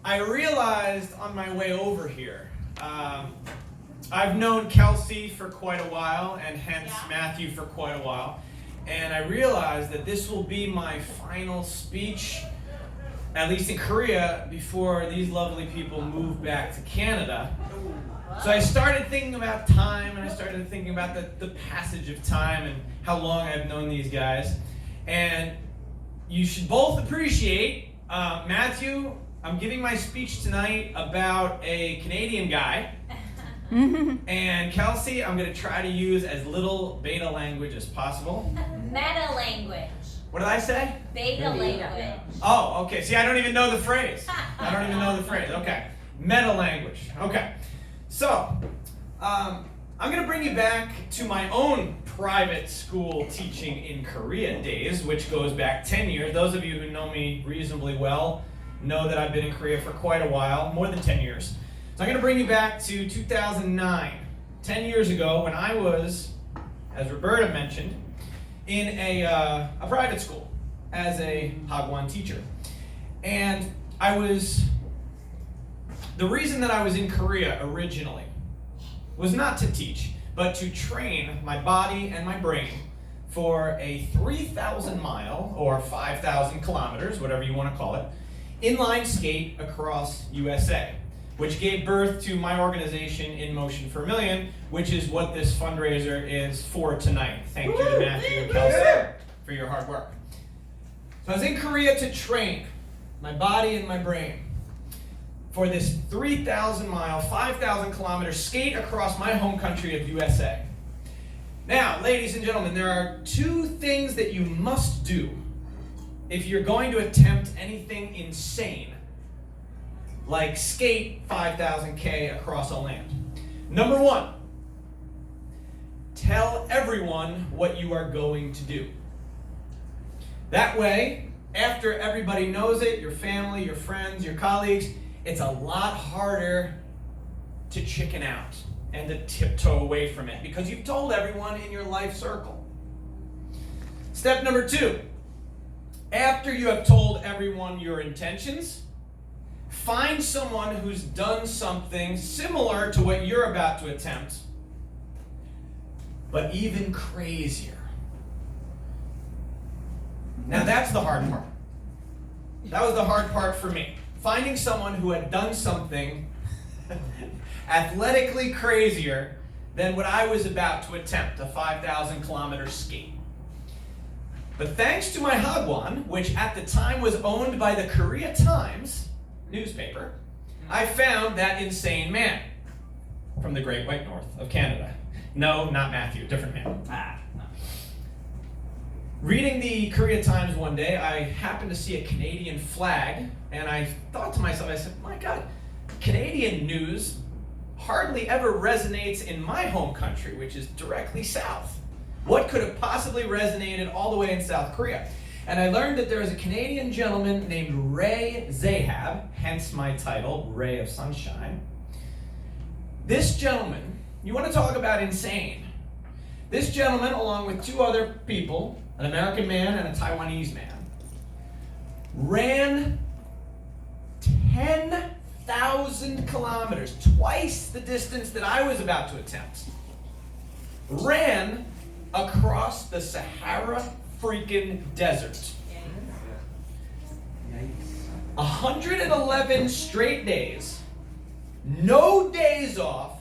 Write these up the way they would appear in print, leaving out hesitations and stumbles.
I realized on my way over here, I've known Kelsey for quite a while, and hence Matthew for quite a while, and I realized that this will be my final speech, at least in Korea, before these lovely people move back to Canada. So I started thinking about time, and I started thinking about the passage of time and how long I've known these guys. And you should both appreciate, Matthew, I'm giving my speech tonight about a Canadian guy. And Kelsey, I'm going to try to use as little beta language as possible. Meta language. What did I say? Beta language. Oh, okay. See, I don't even know the phrase. Okay. Meta language. Okay. So, I'm going to bring you back to my own private school teaching in Korea days, which goes back 10 years. Those of you who know me reasonably well know that I've been in Korea for quite a while, more than 10 years. So I'm going to bring you back to 2009, 10 years ago, when I was, as Roberta mentioned, in a private school as a Hagwon teacher. And the reason that I was in Korea originally was not to teach, but to train my body and my brain for a 3,000 mile, or 5,000 kilometers, whatever you want to call it, inline skate across USA, which gave birth to my organization, In Motion for a Million, which is what this fundraiser is for tonight. Thank you to Matthew and Kelsey for your hard work. So I was in Korea to train my body and my brain for this 3,000 mile, 5,000 kilometer skate across my home country of USA. Now, ladies and gentlemen, there are two things that you must do if you're going to attempt anything insane, like skate 5,000 K across a land. Number one, tell everyone what you are going to do. That way, after everybody knows it, your family, your friends, your colleagues, it's a lot harder to chicken out and to tiptoe away from it because you've told everyone in your life circle. Step number two, after you have told everyone your intentions, find someone who's done something similar to what you're about to attempt, but even crazier. Now that's the hard part. That was the hard part for me. Finding someone who had done something athletically crazier than what I was about to attempt, a 5,000 kilometer skate. But thanks to my Hagwon, which at the time was owned by the Korea Times newspaper, I found that insane man from the Great White North of Canada. No, not Matthew, different man. No. Reading the Korea Times one day, I happened to see a Canadian flag, and I thought to myself, I said, my God, Canadian news hardly ever resonates in my home country, which is directly south. What could have possibly resonated all the way in South Korea? And I learned that there is a Canadian gentleman named Ray Zahab, hence my title, Ray of Sunshine. This gentleman, you want to talk about insane. This gentleman, along with two other people, an American man and a Taiwanese man, ran 10,000 kilometers, twice the distance that I was about to attempt. Ran across the Sahara freaking desert. 111 straight days, no days off,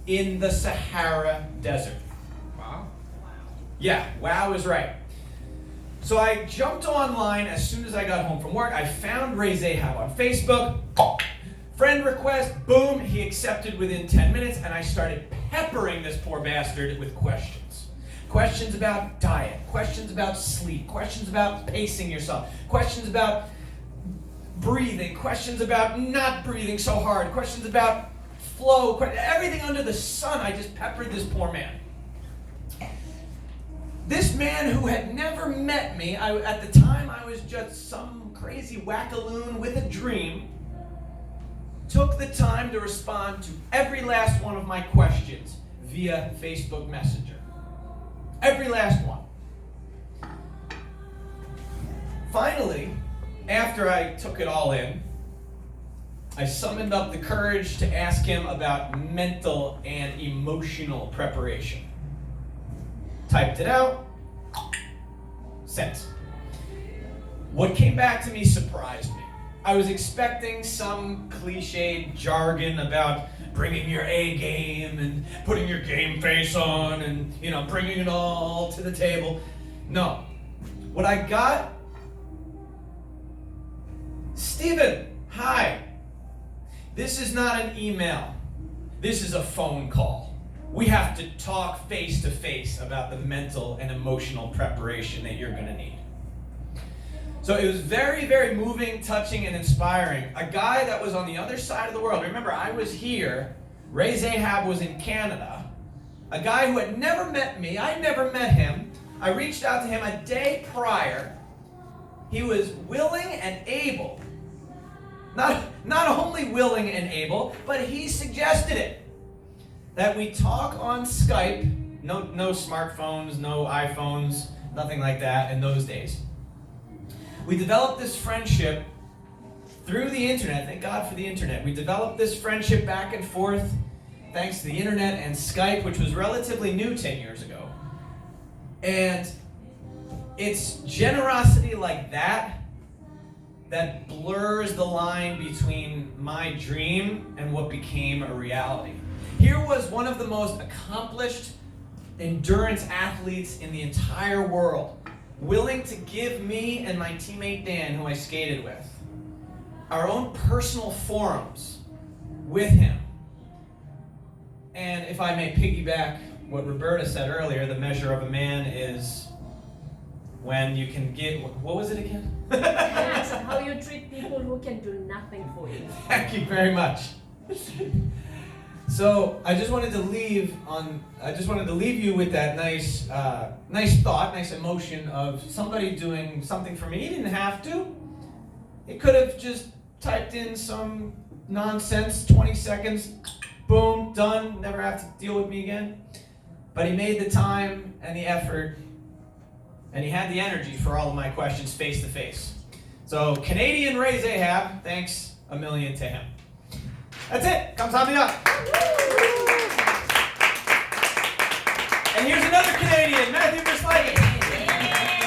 in the Sahara desert. Wow. Yeah, wow is right. So I jumped online as soon as I got home from work. I found Ray Zahab on Facebook. Friend request, boom, he accepted within 10 minutes, and I started peppering this poor bastard with questions. Questions about diet, questions about sleep, questions about pacing yourself, questions about breathing, questions about not breathing so hard, questions about flow, everything under the sun. I just peppered this poor man. This man who had never met me, at the time I was just some crazy wackaloon with a dream, took the time to respond to every last one of my questions via Facebook Messenger. Every last one. Finally, after I took it all in, I summoned up the courage to ask him about mental and emotional preparation. Typed it out, sent. What came back to me surprised me. I was expecting some cliched jargon about bringing your A game and putting your game face on and, bringing it all to the table. No. What I got, Steven, hi. This is not an email. This is a phone call. We have to talk face to face about the mental and emotional preparation that you're going to need. So it was very, very moving, touching, and inspiring. A guy that was on the other side of the world. Remember, I was here. Ray Zahab was in Canada. A guy who had never met me. I never met him. I reached out to him a day prior. He was willing and able. Not only willing and able, but he suggested it. That we talk on Skype. No smartphones, no iPhones, nothing like that in those days. We developed this friendship through the internet. Thank God for the internet. We developed this friendship back and forth thanks to the internet and Skype, which was relatively new 10 years ago. And it's generosity like that that blurs the line between my dream and what became a reality. Here was one of the most accomplished endurance athletes in the entire world, willing to give me and my teammate Dan, who I skated with, our own personal forums with him. And if I may piggyback what Roberta said earlier, the measure of a man is when you can get, what was it again? Yes, how you treat people who can do nothing for you. Thank you very much. So I just wanted to leave you with that nice thought, nice emotion of somebody doing something for me. He didn't have to. He could have just typed in some nonsense, 20 seconds, boom, done, never have to deal with me again. But he made the time and the effort, and he had the energy for all of my questions face to face. So Canadian Ray Zahab, thanks a million to him. That's it. Come top me up. And here's another Canadian, Matthew.